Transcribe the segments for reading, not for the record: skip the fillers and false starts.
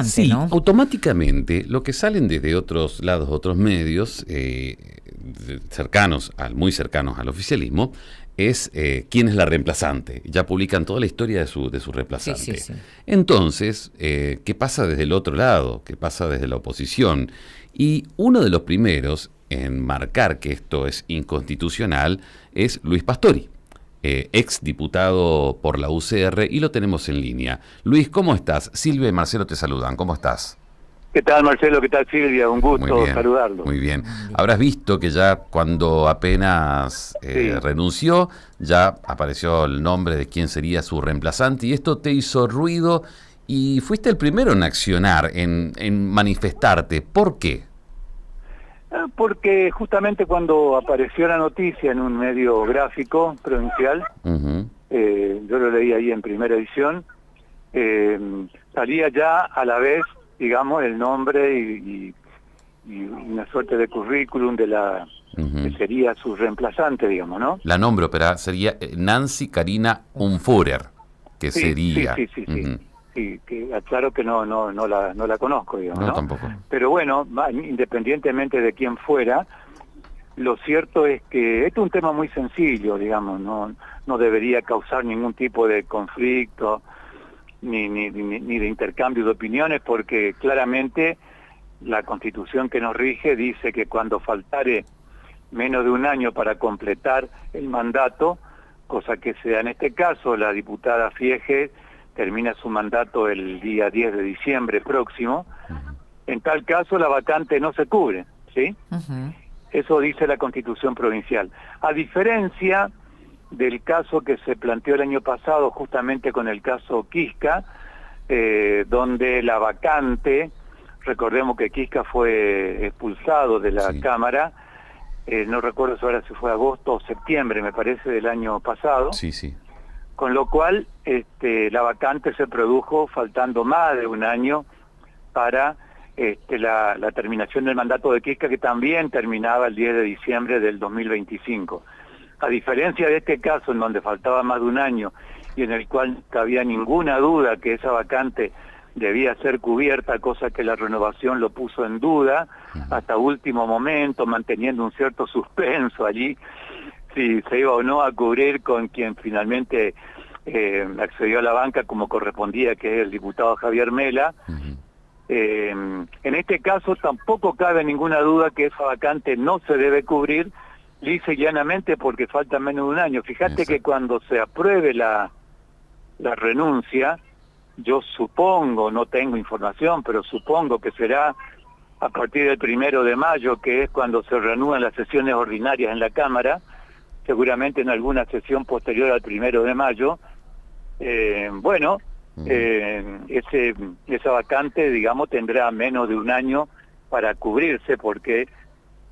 Sí, ¿no? automáticamente lo que salen desde otros lados, otros medios muy cercanos al oficialismo, es quién es la reemplazante. Ya publican toda la historia de su Sí, sí, reemplazante. sí. Entonces, ¿qué pasa desde el otro lado? ¿Qué pasa desde la oposición? Y uno de los primeros en marcar que esto es inconstitucional es Luis Pastori, ex diputado por la UCR, y lo tenemos en línea. Luis, ¿cómo estás? Silvia y Marcelo te saludan, ¿cómo estás? ¿Qué tal, Marcelo? ¿Qué tal, Silvia? Un Muy gusto bien, saludarlos. muy bien. Buen día. Habrás visto que ya cuando apenas Sí. renunció, ya apareció el nombre de quién sería su reemplazante, y esto te hizo ruido y fuiste el primero en accionar, en manifestarte. ¿Por qué? Porque justamente cuando apareció la noticia en un medio gráfico provincial, Ujú. yo lo leí ahí en primera edición, eh, salía ya a la vez, digamos, el nombre y una suerte de currículum de la que Ujú. sería su reemplazante, digamos, ¿no? La nombro, pero sería Nancy Karina Unfurer, que Sí, sí, sería. sí, sí, sí. Ujú. Sí, que aclaro que no la conozco, digamos, No, ¿no? tampoco. Pero bueno, independientemente de quién fuera, lo cierto es que este es un tema muy sencillo, digamos, no debería causar ningún tipo de conflicto ni de intercambio de opiniones, porque claramente la Constitución que nos rige dice que cuando faltare menos de un año para completar el mandato, cosa que sea en este caso, la diputada Fiege termina su mandato el día 10 de diciembre próximo, en tal caso la vacante no se cubre, ¿sí? Ujú. Eso dice la Constitución provincial. A diferencia del caso que se planteó el año pasado, justamente con el caso Quisca, donde la vacante, recordemos que Quisca fue expulsado de la Sí, Cámara, no recuerdo si ahora si fue agosto o septiembre, me parece, del año pasado, sí, sí. con lo cual la vacante se produjo faltando más de un año para la terminación del mandato de Quisca, que también terminaba el 10 de diciembre del 2025. A diferencia de este caso, en donde faltaba más de un año y en el cual no había ninguna duda que esa vacante debía ser cubierta, cosa que la renovación lo puso en duda hasta último momento, manteniendo un cierto suspenso allí, si se iba o no a cubrir con quien finalmente accedió a la banca como correspondía, que es el diputado Javier Mela. Ujú. En este caso tampoco cabe ninguna duda que esa vacante no se debe cubrir lisa y llanamente porque falta menos de un año. Fíjate que Exacto. cuando se apruebe la renuncia, yo supongo, no tengo información, pero supongo que será a partir del 1 de mayo, que es cuando se reanudan las sesiones ordinarias en la Cámara, seguramente en alguna sesión posterior al 1 de mayo. Bueno, Ujú. esa vacante, digamos, tendrá menos de un año para cubrirse porque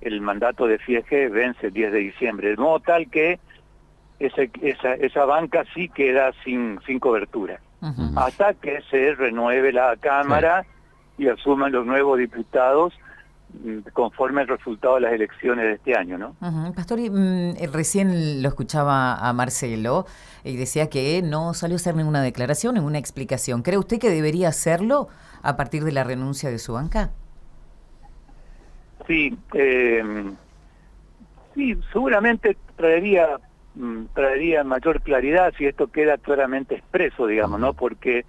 el mandato de Fiege vence el 10 de diciembre, de modo tal que esa banca sí queda sin cobertura, Ujú. hasta que se renueve la Claro. Cámara y asuman los nuevos diputados conforme el resultado de las elecciones de este año, ¿no? Ujú. Pastori, recién lo escuchaba a Marcelo y decía que no salió a hacer ninguna declaración, ninguna explicación. ¿Cree usted que debería hacerlo a partir de la renuncia de su banca? Sí, sí, seguramente traería mayor claridad si esto queda claramente expreso, digamos, ¿no? Ujú. Porque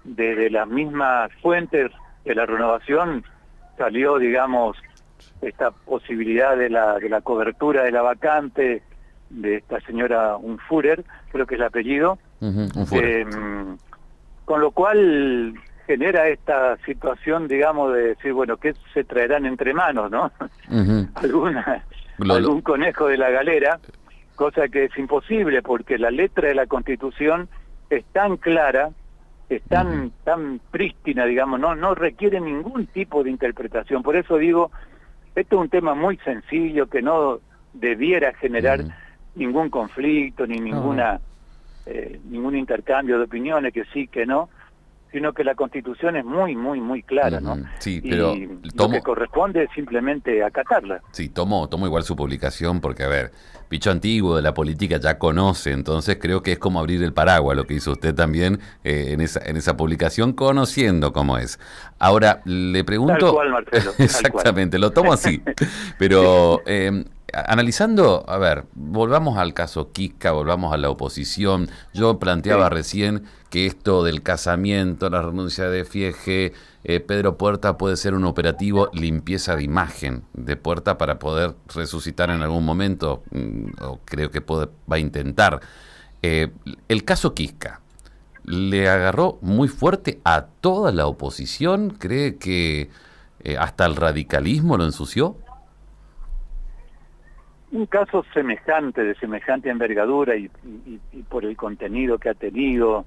desde las mismas fuentes de la renovación salió, digamos, esta posibilidad de la cobertura de la vacante de esta señora Unfurer, creo que es el apellido, Ujú. Un fuera. eh, con lo cual genera esta situación, digamos, de decir, bueno, ¿qué se traerán entre manos, no? Ujú. alguna Lo- lo- algún conejo de la galera, cosa que es imposible porque la letra de la Constitución es tan clara, es Ujú. tan prístina, digamos, no requiere ningún tipo de interpretación. Por eso digo, esto es un tema muy sencillo que no debiera generar Ujú. ningún conflicto ni No, no. ningún intercambio de opiniones, que sí, que no. sino que la Constitución es muy, muy, muy clara, ¿no? Sí, y pero lo que corresponde es simplemente acatarla. Sí, tomo igual su publicación porque, a ver, Picho antiguo de la política ya conoce, entonces creo que es como abrir el paraguas lo que hizo usted también en esa publicación, conociendo cómo es. Ahora, le pregunto... Tal cual, Marcelo. Exactamente, lo tomo así, pero... analizando, a ver, volvamos al caso Kiska, volvamos a la oposición. Yo planteaba recién que esto del casamiento, la renuncia de Fiege, Pedro Puerta puede ser un operativo limpieza de imagen de Puerta para poder resucitar en algún momento, o creo que va a intentar. El caso Kiska, ¿le agarró muy fuerte a toda la oposición? ¿Cree que hasta el radicalismo lo ensució? Un caso semejante, de semejante envergadura y por el contenido que ha tenido,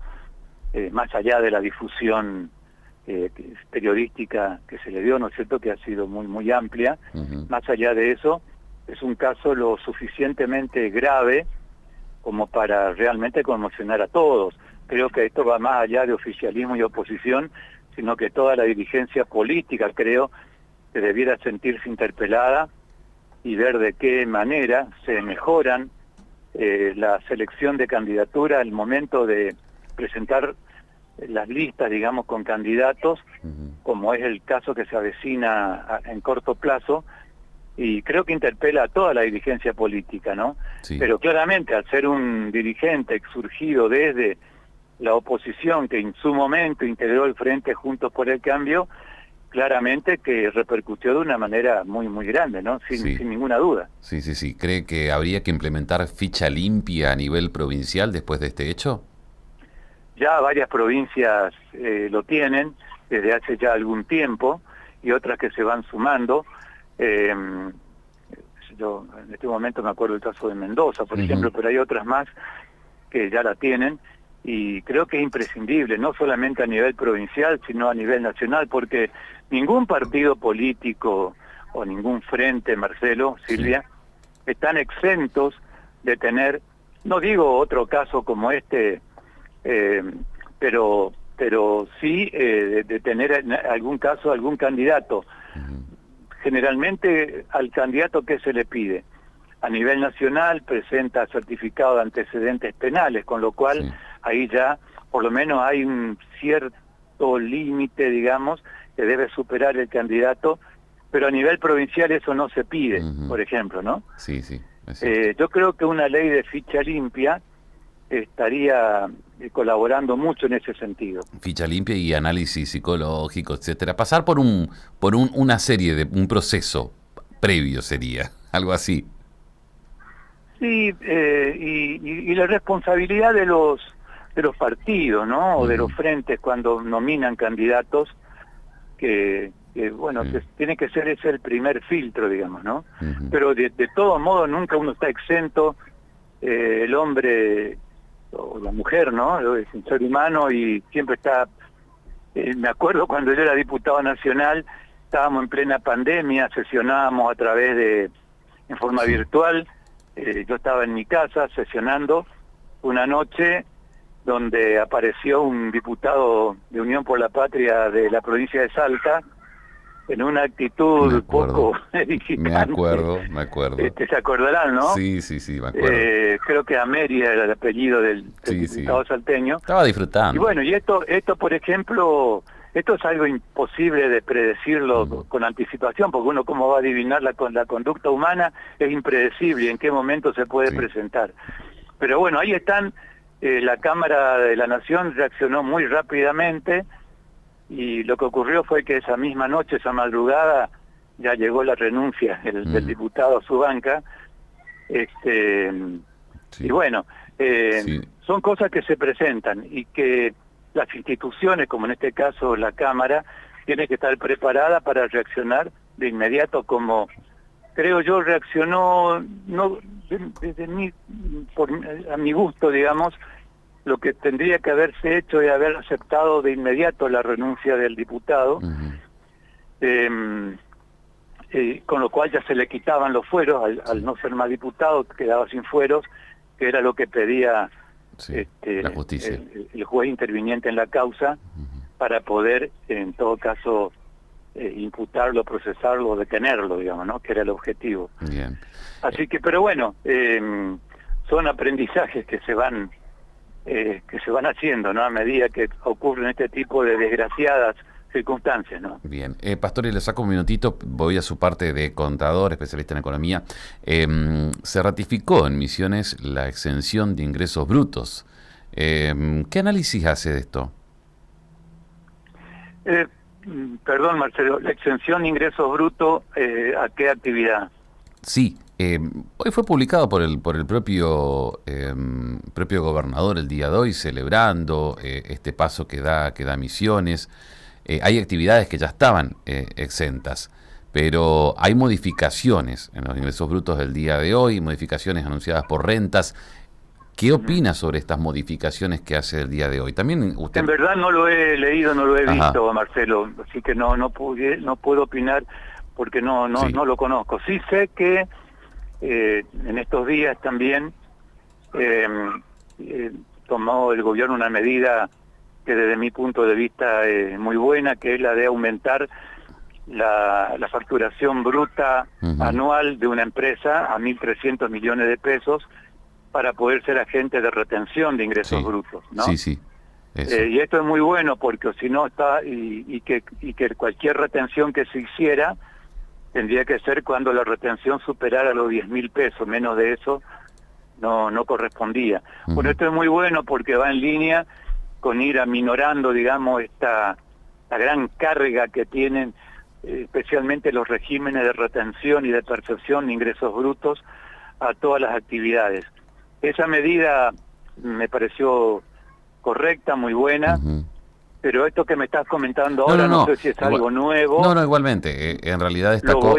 más allá de la difusión periodística que se le dio, ¿no es cierto?, que ha sido muy, muy amplia. Más allá de eso, es un caso lo suficientemente grave como para realmente conmocionar a todos. Creo que esto va más allá de oficialismo y oposición, sino que toda la dirigencia política, creo, que debiera sentirse interpelada y ver de qué manera se mejoran la selección de candidatura al momento de presentar las listas, digamos, con candidatos, como es el caso que se avecina en corto plazo, y creo que interpela a toda la dirigencia política, ¿no? Sí. Pero claramente, al ser un dirigente surgido desde la oposición, que en su momento integró el Frente Juntos por el Cambio, claramente que repercutió de una manera muy, muy grande, ¿no? Sin ninguna duda. Sí. ¿Cree que habría que implementar ficha limpia a nivel provincial después de este hecho? Ya varias provincias lo tienen desde hace ya algún tiempo y otras que se van sumando. Yo en este momento me acuerdo del caso de Mendoza, por ejemplo, pero hay otras más que ya la tienen. Y creo que es imprescindible, no solamente a nivel provincial, sino a nivel nacional, porque ningún partido político o ningún frente, Marcelo, Silvia, están exentos de tener, no digo otro caso como este, pero sí de tener en algún caso algún candidato. Generalmente al candidato, ¿qué se le pide? A nivel nacional presenta certificado de antecedentes penales, con lo cual ahí ya por lo menos hay un cierto límite, digamos, que debe superar el candidato, pero a nivel provincial eso no se pide, por ejemplo, ¿no? Sí. Yo creo que una ley de ficha limpia estaría colaborando mucho en ese sentido. Ficha limpia y análisis psicológico, etcétera. Pasar por una serie de un proceso previo sería, algo así. Sí, y la responsabilidad de los partidos, ¿no? O de los frentes cuando nominan candidatos, que bueno, que tiene que ser ese el primer filtro, digamos, ¿no? Pero de todos modos nunca uno está exento, el hombre o la mujer, ¿no? Es un ser humano y siempre está... me acuerdo cuando yo era diputado nacional, estábamos en plena pandemia, sesionábamos a través en forma virtual. Yo estaba en mi casa sesionando una noche donde apareció un diputado de Unión por la Patria de la provincia de Salta en una actitud poco edificante. Me acuerdo. Se acordarán, ¿no? Sí, me acuerdo. Creo que Ameria era el apellido del diputado salteño. Estaba disfrutando. Y bueno, y esto por ejemplo... Esto es algo imposible de predecirlo con anticipación, porque uno cómo va a adivinar la conducta humana, es impredecible en qué momento se puede presentar. Pero bueno, ahí están, la Cámara de la Nación reaccionó muy rápidamente y lo que ocurrió fue que esa misma noche, esa madrugada, ya llegó la renuncia del diputado a su banca. Y bueno, son cosas que se presentan y que las instituciones, como en este caso la Cámara, tienen que estar preparadas para reaccionar de inmediato, como creo yo reaccionó, no a mi gusto, digamos, lo que tendría que haberse hecho es haber aceptado de inmediato la renuncia del diputado, con lo cual ya se le quitaban los fueros, al no ser más diputado quedaba sin fueros, que era lo que pedía la justicia, el juez interviniente en la causa, para poder, en todo caso, imputarlo, procesarlo o detenerlo, digamos, ¿no? Que era el objetivo. Bien. Así que, pero bueno, son aprendizajes que se van haciendo, ¿no? A medida que ocurren este tipo de desgraciadas circunstancias, ¿no? Bien. Pastori, le saco un minutito, voy a su parte de contador, especialista en economía. Se ratificó en Misiones la exención de ingresos brutos. ¿Qué análisis hace de esto? Perdón, Marcelo, la exención de ingresos brutos, ¿a qué actividad? Sí, hoy fue publicado por el propio gobernador el día de hoy, celebrando este paso que da Misiones. Hay actividades que ya estaban exentas, pero hay modificaciones en los ingresos brutos del día de hoy, modificaciones anunciadas por Rentas. ¿Qué opina sobre estas modificaciones que hace el día de hoy? También usted... En verdad no lo he leído, no lo he Ajá. visto, Marcelo, así que no puedo opinar porque no Sí. lo conozco. Sí sé que en estos días también tomó el gobierno una medida que desde mi punto de vista es muy buena, que es la de aumentar la facturación bruta anual de una empresa a 1.300 millones de pesos para poder ser agente de retención de ingresos brutos, ¿no? Sí, sí. Eso. Y esto es muy bueno porque si no está y que cualquier retención que se hiciera tendría que ser cuando la retención superara los 10.000 pesos, menos de eso no correspondía. Bueno, esto es muy bueno porque va en línea con ir aminorando, digamos, la gran carga que tienen especialmente los regímenes de retención y de percepción de ingresos brutos a todas las actividades. Esa medida me pareció correcta, muy buena, pero esto que me estás comentando ahora no sé si es algo nuevo. No, igualmente. En realidad destacó...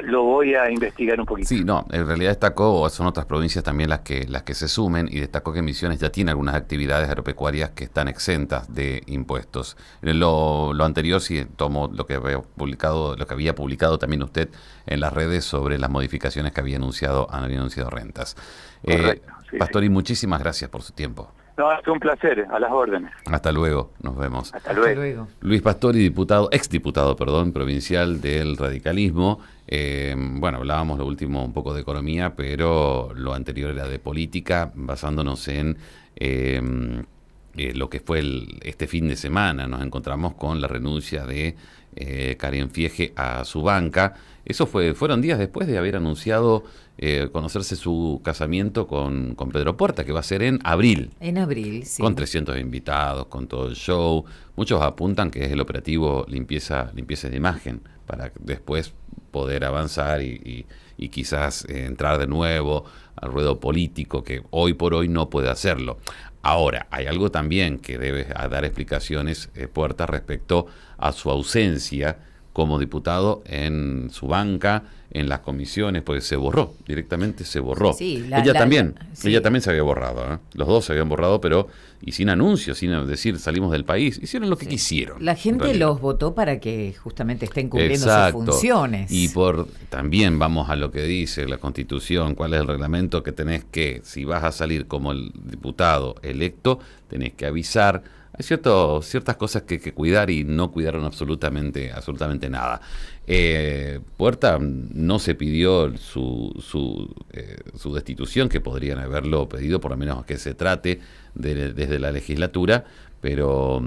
Lo voy a investigar un poquito. Sí, no, en realidad destacó, son otras provincias también las que se sumen, y destacó que Misiones ya tiene algunas actividades agropecuarias que están exentas de impuestos. Lo anterior sí tomo lo que había publicado también usted en las redes sobre las modificaciones que había anunciado Rentas. Correcto, sí, Pastori, muchísimas gracias por su tiempo. No, es un placer, a las órdenes. Hasta luego, nos vemos. Hasta luego. Luis Pastori, exdiputado, provincial del radicalismo. Bueno, hablábamos lo último un poco de economía, pero lo anterior era de política, basándonos en lo que fue este fin de semana. Nos encontramos con la renuncia de Karen Fiege a su banca. Eso fueron días después de haber anunciado conocerse su casamiento con Pedro Puerta, que va a ser en abril. En abril, sí. Con 300 invitados, con todo el show. Muchos apuntan que es el operativo limpieza de imagen, para después poder avanzar y quizás entrar de nuevo al ruedo político, que hoy por hoy no puede hacerlo. Ahora, hay algo también que debe dar explicaciones Puerta respecto a su ausencia como diputado en su banca, en las comisiones, porque directamente se borró. Sí, ella también se había borrado, ¿eh? Los dos se habían borrado, pero y sin anuncios, sin decir salimos del país, hicieron lo que quisieron. La gente los votó para que justamente estén cumpliendo sus funciones. Y también vamos a lo que dice la Constitución, cuál es el reglamento que tenés que, si vas a salir como el diputado electo, tenés que avisar. Hay ciertas cosas que cuidar y no cuidaron absolutamente nada. Puerta no se pidió su destitución, que podrían haberlo pedido, por lo menos que se trate desde la legislatura, pero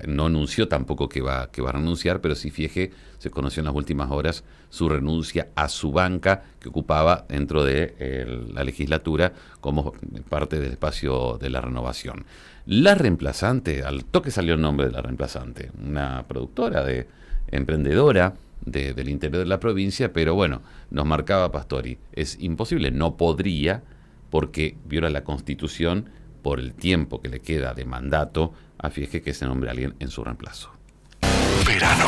no anunció tampoco que va a renunciar, pero sí Fiege se conoció en las últimas horas su renuncia a su banca que ocupaba dentro de la legislatura como parte del espacio de la renovación. La reemplazante, al toque salió el nombre de la reemplazante, una productora, emprendedora del interior de la provincia, pero bueno, nos marcaba Pastori, es imposible, no podría, porque viola la Constitución por el tiempo que le queda de mandato a Fiege que se nombre a alguien en su reemplazo. Verano.